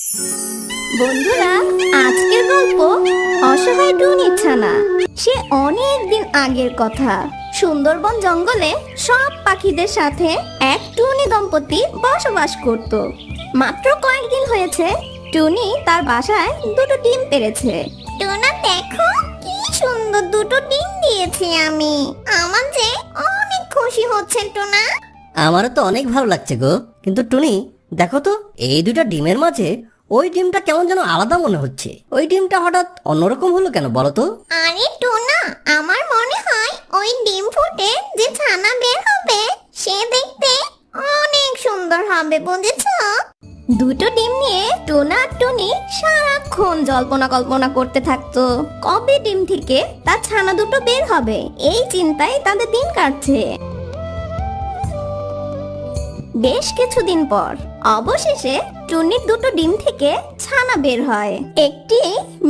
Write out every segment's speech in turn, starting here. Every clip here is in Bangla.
বন্ধুরা, আজকের গল্প অসহায় টুনির ছানা। সে অনেক দিন আগের কথা। সুন্দরবন জঙ্গলে সব পাখিদের সাথে এক টুনি দম্পতি বসবাস করত। মাত্র কয়েকদিন হয়েছে টুনি তার বাসায় দুটো ডিম পেড়েছে। টোনা দেখো কি সুন্দর দুটো ডিম দিয়েছি আমি। আমার যে অনেক খুশি হচ্ছে টোনা। আমারও তো অনেক ভালো লাগছে গো। কিন্তু টুনি দেখো তো, এই দুটা ডিমের মাঝে ওই ডিমটা কেমন যেন আলাদা মনে হচ্ছে। ওই ডিমটা হঠাৎ অন্যরকম হলো কেন বলো তো? আরে টোনা, আমার মনে হয় ওই ডিম ফুটে যে ছানা বের হবে সে দেখতে অনেক সুন্দর হবে, বুঝেছো? দুটো ডিম নিয়ে টোনা আর টুনি সারাক্ষণ জল্পনা কল্পনা করতে থাকতো। কবে ডিম থেকে তার ছানা দুটো বের হবে এই চিন্তায় তাদের দিন কাটছে। বেশ কিছুদিন পর অবশেষে টুনির দুটো ডিম থেকে ছানা বের হয়। একটি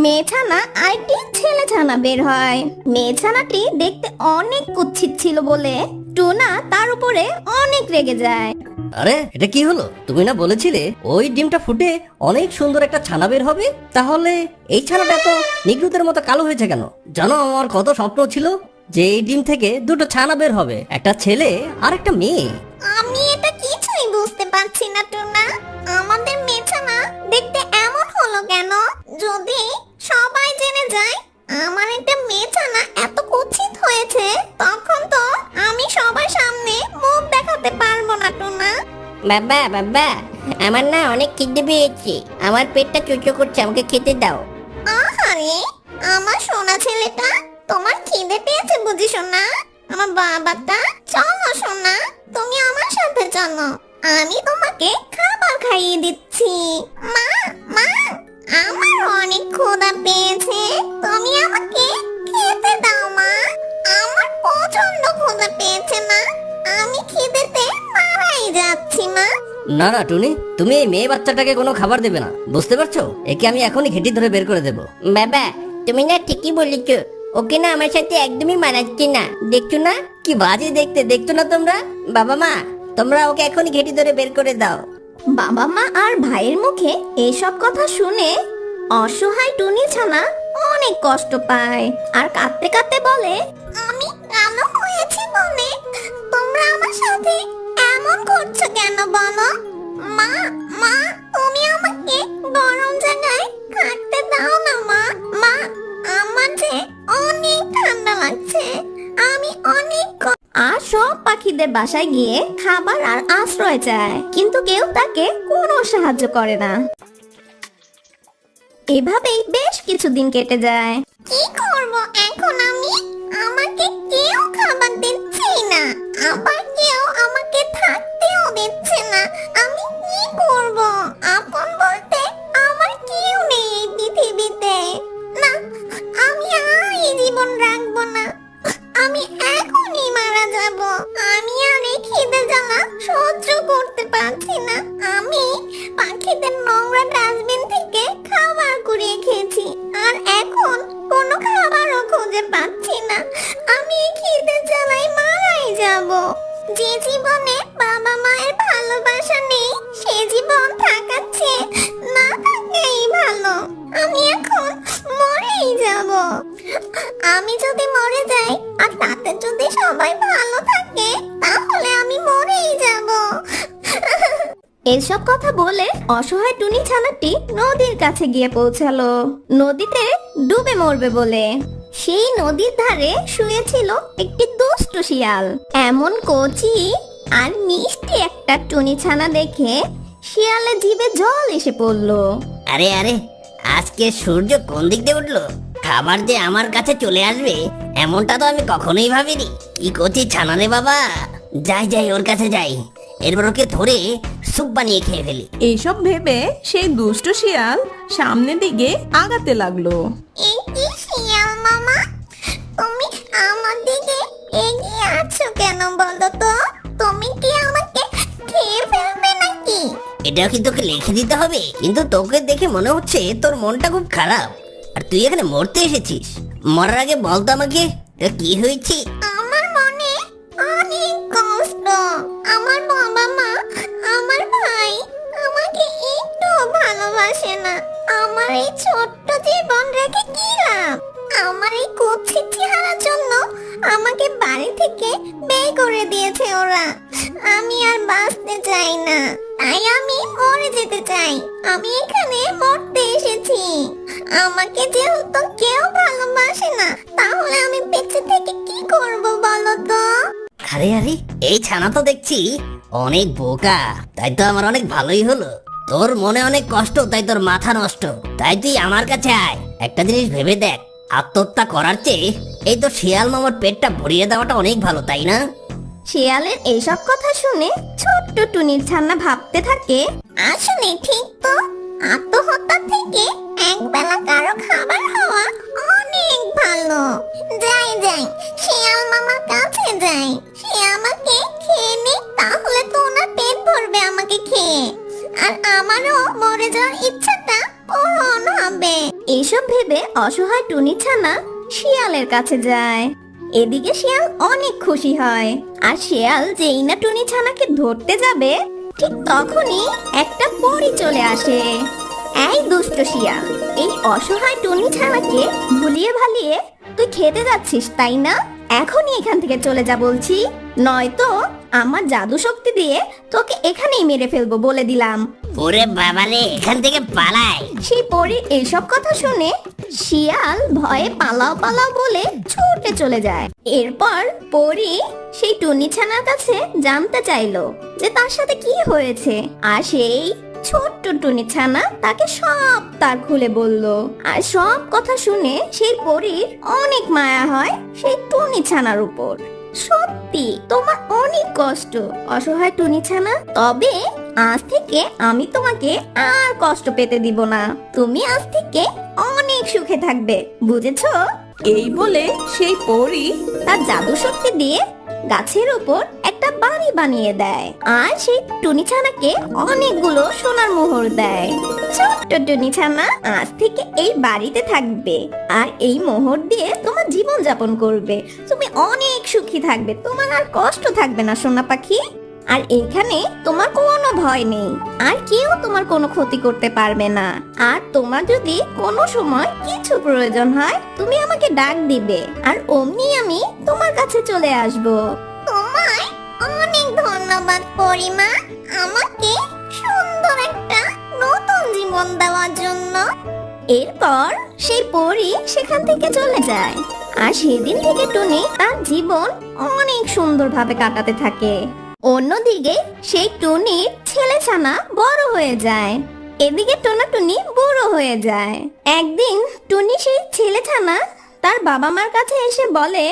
মেয়ে ছানা আর একটি ছেলে ছানা বের হয়। মেয়ে ছানাটি দেখতে অনেক কুৎসিত ছিল বলে টুনা তার উপরে অনেক রেগে যায়। আরে এটা কি হলো? তুমি না বলেছিলে ওই ডিমটা ফুটে অনেক সুন্দর একটা ছানা বের হবে? তাহলে এই ছানাটা তো নিগ্রুতের মতো কালো হয়েছে কেন? জানো আমার কত স্বপ্ন ছিল যে এই ডিম থেকে দুটো ছানা বের হবে, একটা ছেলে আর একটা মেয়ে। আমি এটা কিছুই বুঝতে পারছি না টোনা। আমাদের মেয়ে ছানা দেখতে এমন হলো কেন? যদি সবাই জেনে যায় আমার একটা মেয়ে ছানা এত কুৎসিত হয়েছে, তখন তো আমি সবার সামনে মুখ দেখাতে পারবো না টোনা। বাবা বাবা, আমার না অনেক খিদে পেয়েছে। আমার পেটটা চুচো করছে, আমাকে খেতে দাও। আরে আমার সোনা ছেলেটা, তোমার খিদে পেয়েছে বুঝি সোনা? আমার বাবাটা, চলো সোনা, তুমি আমার সাথে চলো, আমি তোমাকে খাবার খাইয়ে দিচ্ছি। মা মা, আমার অনেক ক্ষুধা পেয়েছে, তুমি আমাকে খেতে দাও মা। আমার প্রচন্ড ক্ষুধা পেয়েছে মা, আমি খিদেতে মারাই যাচ্ছি মা। না না টুনি, তুমি এই মেয়ে বাচ্চাটাকে কোনো খাবার দেবে না, বুঝতে পারছো? একে আমি এখনই ঘেঁটি ধরে বের করে দেবো। বাবা তুমি না ঠিকই বলেছো, ওকে না আমার সাথে একদমই মানাচ্ছে না। দেখছো না কি বাজে দেখতে, দেখছো না তোমরা? বাবা মা, তোমরা ওকে এখনই ঘেঁটি ধরে বের করে দাও। বাবা মা আর ভাইয়ের মুখে এসব কথা শুনে অসহায় টুনি ছানা অনেক কষ্ট পায় আর কাঁদতে কাঁদতে বলে, আমি কালো হয়েছি বলে তোমরা আমার সাথে এমন করছো কেন বলো? মা মা, তুমি আমাকে গরম জায়গায় থাকতে দাও না মা। মা, আমার যে অনেক ঠান্ডা লাগছে, আমি অনেক আর সব পাখিদের বাসায় গিয়ে খাবার আর আশ্রয় চায়, কিন্তু কেউ তাকে কোনো সাহায্য করে না। এভাবেই বেশ কিছুদিন কেটে যায়। কি করব এখন আমি? আমাকে কেউ খাবার দিচ্ছে না, আবার কেউ আমাকে থাকতেও দিচ্ছে না। আমি কি করব? আপন বলতে আমার কেউ নেই এই পৃথিবীতে। না, আমি আর এই জীবন রাখবো না, আমি এখনই মারা যাব। আমি আর এই খিদে জ্বালা সহ্য করতে পারছি না। আমি পাখিদের নোংরা ডাস্টবিন থেকে খাবার কুড়িয়ে খেয়েছি, আর এখন কোনো খাবারও খুঁজে পাচ্ছি না। আমি এই খিদে জ্বালায় মারাই যাব। যে জীবনে বাবা মায়ের ভালোবাসা নেই সে জীবন থাকাচ্ছে না থাকাই ভালো। আমি এখন মরেই যাব। আমি যদি মরে যাই আর তাতে যদি সবাই ভালো থাকে তাহলে আমি মরেই যাব। এসব কথা বলে অসহায় টুনি ছানাটি নদীর কাছে গিয়ে পৌঁছালো, নদীতে ডুবে মরবে বলে। সেই নদীর ধারে শুয়েছিল একটি দুষ্ট শিয়াল। এমন কচি আর মিষ্টি একটা টুনি ছানা দেখে শিয়ালের জিভে জল এসে পড়লো। আরে আরে, আজকে সূর্য কোন দিক দিয়ে উঠলো? খাবার যে আমার কাছে চলে আসবে এমনটা তো আমি কখনোই ভাবিনি। কি করছি ছানা রে বাবা, যাই যাই ওর কাছে যাই, এরপর ওকে ধরে স্যুপ বানিয়ে খেয়ে ফেলি। এইসব ভেবে সেই দুষ্ট শিয়াল সামনের দিকে আগাতে লাগলো। এই কি শিয়াল মামা, তুমি আমার দিকে এগিয়ে আছো কেন বলো তো? তুমি কি আমাকে খেয়ে ফেলবে নাকি? এটাও কি তোকে লিখে দিতে হবে? কিন্তু তোকে দেখে মনে হচ্ছে তোর মনটা খুব খারাপ, আর তুই এখানে মরতে এসেছিস। মরার আগে বলতো আমাকে এটা কি হয়েছে? আমার মনে অনেক কষ্ট। আমার বাবা মা, আমার ভাই আমাকে একটু ভালোবাসে ভালোবাসে না। আমার এই ছোট্ট জীবন রেখে কি লাভ? আমার এই কুৎসিত চেহারার জন্য আমাকে বাড়ি থেকে বের করে দিয়েছে ওরা। আমি আর বাঁচতে চাই না, তাই আমি মরে যেতে চাই। আমি এখানে মরতে এসেছি। আমাকে যেহেতু কেউ ভালোবাসে না, তাহলে আমি বেঁচে থেকে কি করব বলো তো? আরে আরে, এই ছানা তো দেখছি অনেক বোকা। তাই তো আমার অনেক ভালোই হলো। তোর মনে অনেক কষ্ট, তাই তোর মাথা নষ্ট। তাই তুই আমার কাছে আয়। একটা জিনিস ভেবে দেখ, আত্মহত্যা করার চেয়ে এই তো শিয়াল মামার পেটটা ভরিয়ে দেওয়াটা অনেক ভালো, তাই না? শিয়ালের এইসব কথা শুনে ছোট্ট টুনির ছানা ভাবতে থাকে, আসলে ঠিক তো, আত্মহত্যা থেকে একবেলা কারো খাবার হওয়া অনেক ভালো। যাই যাই, শিয়াল মামার কাছে যাই। সে আমাকে খেয়ে নে, তাহলে তো ওনার পেট ভরবে আমাকে খেয়ে, আর আমারও মরে যাওয়ার ইচ্ছাটা পূরণ হবে। এইসব ভেবে অসহায় টুনি ছানা শিয়ালের কাছে যায়। এদিকে শিয়াল অনেক খুশি হয়, আর শিয়াল যেই না টুনি ছানাকে ধরতে যাবে, ঠিক তখনই একটা পরী চলে আসে। এই দুষ্ট শিয়াল, এই অসহায় টুনি ছানাকে ভুলিয়ে ভালিয়ে তুই খেতে যাচ্ছিস তাই না? এখনই এখান থেকে চলে যা বলছি, নয়তো আমার জাদু শক্তি দিয়ে তোকে এখানেই মেরে ফেলবো বলে দিলাম। ওরে বাবারে, এখান থেকে পালাই। সেই পরীর এইসব কথা শুনে শিয়াল ভয়ে পালাও পালাও বলে ছুটে চলে যায়। এরপর পরী সেই টুনি ছানার কাছে জানতে চাইলো যে তার সাথে কি হয়েছে, আর সেই ছোট্ট টুনি ছানা তাকে সব তার খুলে বলল। আর সব কথা শুনে সেই পরীর অনেক মায়া হয় সেই টুনি ছানার উপর। সত্যি তোমার অনেক কষ্ট অসহায় টুনি ছানা, তবে আজ থেকে আমি তোমাকে আর কষ্ট পেতে দিব না। তুমি আজ থেকে অনেক সুখে থাকবে, বুঝেছো? এই বলে সেই পরী তার জাদু শক্তি দিয়ে গাছের উপর একটা বাড়ি বানিয়ে দেয়, আর সেই টুনি ছানাকে অনেকগুলো সোনার মোহর দেয়। ছোট্ট টুনি ছানা আজ থেকে এই বাড়িতে থাকবে, আর এই মোহর দিয়ে তোমার জীবন যাপন করবে। তুমি অনেক সুখী থাকবে, তোমার আর কষ্ট থাকবে না সোনা পাখি। আর এখানে তোমার কোনো ভয় নেই, আর কেউ তোমার কোনো ক্ষতি করতে পারবে না। আর তোমার যদি কোনো সময় কিছু প্রয়োজন হয়, তুমি আমাকে ডাক দিবে, আর অমনি আমি তোমার কাছে চলে আসব। তোমায় অনেক ধন্যবাদ পরিমা, আমাকে সুন্দর একটা নতুন জীবন দেওয়ার জন্য। এরপর সেই পরী সেখান থেকে চলে যায়, আর সেদিন থেকে টুনি তার জীবন অনেক সুন্দরভাবে কাটাতে থাকে। অন্যদিকে সেই টুনির ছেলে ছানা বড় হয়ে যায়, এদিকে টোনাটুনি বুড়ো হয়ে যায়। একদিন টুনি সেই ছেলে ছানা তার বাবা মার কাছে এসে বলে,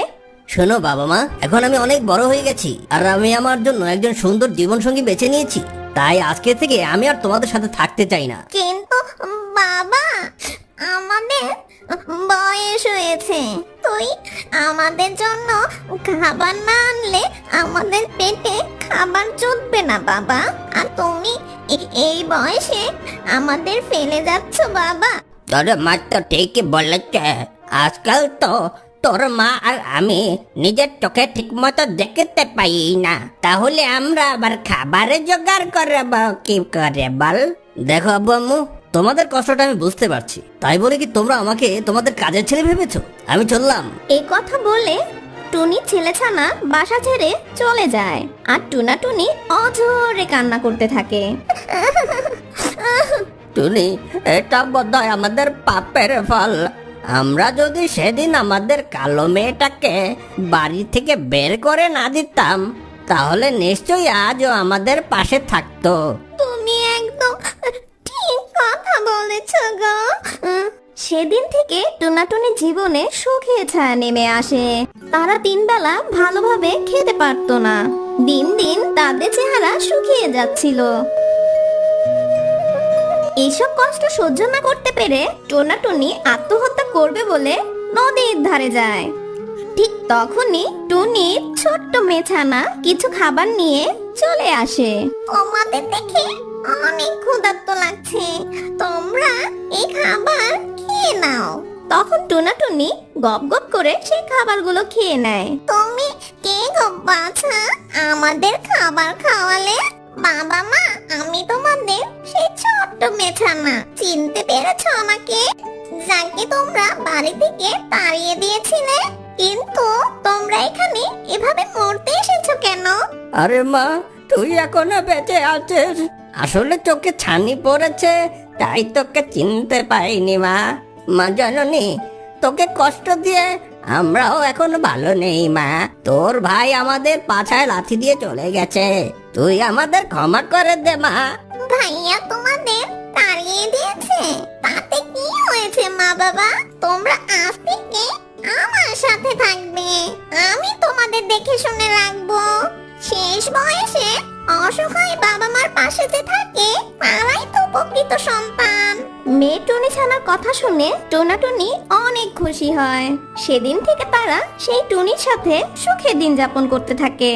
শোনো বাবা মা, এখন আমি অনেক বড় হয়ে গেছি, আর আমি আমার জন্য একজন সুন্দর জীবন সঙ্গী বেছে নিয়েছি। তাই আজকে থেকে আমি আর তোমাদের সাথে থাকতে চাই না। কিন্তু বাবা, আমাদের বয়স হয়েছে। তুই আমাদের জন্য খাবার না আনলে আমাদের পেটে খাবার জুটবে না বাবা। আর তুমি এই বয়সে আমাদের ফেলে যাচ্ছ বাবা। তোর মা তো ঠিকই বলেছে। আজকাল তো তোর মা আর আমি নিজের চোখে ঠিক মতো দেখতে পাই না, তাহলে আমরা আবার খাবারের জোগাড় করব কি করে বল? দেখো আব্বু আম্মু, তোমাদের কষ্টটা আমি বুঝতে পারছি, তাই বলে কি তোমরা আমাকে তোমাদের কাজের ছেলে ভেবেছো? আমি চললাম। এই কথা বলে টুনি ছেলে ছানা বাসা ছেড়ে চলে যায়, আর টুনাটুনি অঝরে কান্না করতে থাকে। টুনি, এটা বোধহয় আমাদের পাপের ফল। আমরা যদি সেদিন আমাদের কালো মেয়েটাকে বাড়ি থেকে বের করে না দিতাম, তাহলে নিশ্চয়ই আজও আমাদের পাশে থাকতো। তুমি একদম ঠিক কথা বলেছ গো। সেদিন থেকে টুনাটুনি জীবনে সুখে ছায়া নেমে আসে। তারা 3 বেলা ভালোভাবে খেতে পারতো না, দিন দিন তাদের চেহারা শুকিয়ে যাচ্ছিল। এইসব কষ্ট সহ্য না করতে পেরে টোনাটুনি আত্মহত্যা করবে বলে নদীর ধারে যায়। ঠিক তখনই টুনির ছোট্ট মেছানা কিছু খাবার নিয়ে চলে আসে। তোমাদের দেখে অনেক ক্ষুধার্ত লাগছে, তোমরা এই খাবার খেয়ে নাও। তখন টুনাটুনি গপ গপ করে সেই খাবারগুলো খেয়ে নেয়। তুমি কে গো বাছা, আমাদের খাবার খাওয়ালে? বাবা মা, আমি তোমাদের সেই ছোট্ট মেছানা, চিনতে পেরেছো আমাকে? যাকে তোমরা বাড়ি থেকে তাড়িয়ে দিয়েছিলে, কিন্তু তোমরা এখানে এভাবে মরতে এসেছো কেন? আরে মা, তুই এখনো বেঁচে আছিস? আসলে চোখে ছানি পড়েছে, তাই তোকে চিনতে পারিনি মা। মা জাননি, তোকে কষ্ট দিয়ে আমরাও এখন ভালো নেই মা। তোর ভাই আমাদের পাছায় লাথি দিয়ে চলে গেছে, তুই আমাদের ক্ষমা করে দে মা। ভাইয়া তোমাদের তাড়িয়ে দিয়েছে, তাতে কি হয়েছে মা বাবা? তোমরা আজ থেকে আমার সাথে থাকবে, আমি তোমাদের দেখে শুনে রাখবো। শেষ বয়সে অসহায় বাবা মার পাশে যে থাকে, তারাই তো প্রকৃত সন্তান। মেয়ে টুনি ছানার কথা শুনে টোনাটুনি অনেক খুশি হয়। সেদিন থেকে তারা সেই টুনির সাথে সুখে দিন যাপন করতে থাকে।